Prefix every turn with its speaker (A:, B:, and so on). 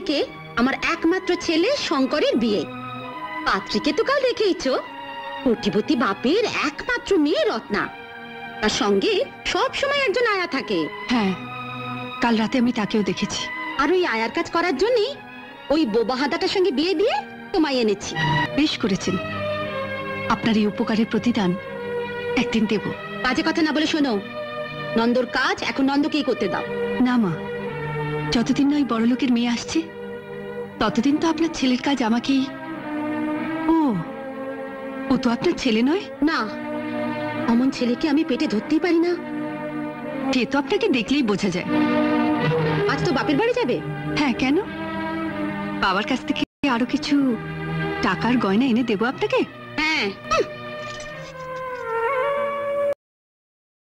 A: তারিখে আমার একমাত্র ছেলে শঙ্করের বিয়ে। পাত্রীকে তো কাল দেখেইছো, কোটিপতি বাপের একমাত্র মেয়ে রত্না। তার সঙ্গে সব সময় একজন আয়া থাকে।
B: হ্যাঁ, কাল রাতে আমি তাকেও দেখেছি।
A: আর ওই আয়ার কাজ করার জন্যই ওই বোবা হাদাটার সঙ্গে বিয়ে দিয়ে তোমায় এনেছি।
B: বেশ করেছেন, আপনার এই উপকারের প্রতিদান একদিন দেব।
A: বাজে কথা না বলে শোনো, নন্দর কাজ এখন নন্দকেই করতে দাও।
B: না মা, যতদিন না ওই বড়লোকের মেয়ে আসছে ততদিন তো আপনার ছেলের কাজ আমাকেই। ও তো আপনার ছেলে নয়?
A: না, অমন ছেলেকে আমি পেটে ধরতেই পারি না।
B: সে তো আপনাকে দেখলেই বোঝা যায়।
A: আজ তো বাপের বাড়ি যাবে?
B: হ্যাঁ, কেন? বাবার কাছ থেকে আরো কিছু টাকার গয়না এনে দেবো আপনাকে।
A: হ্যাঁ,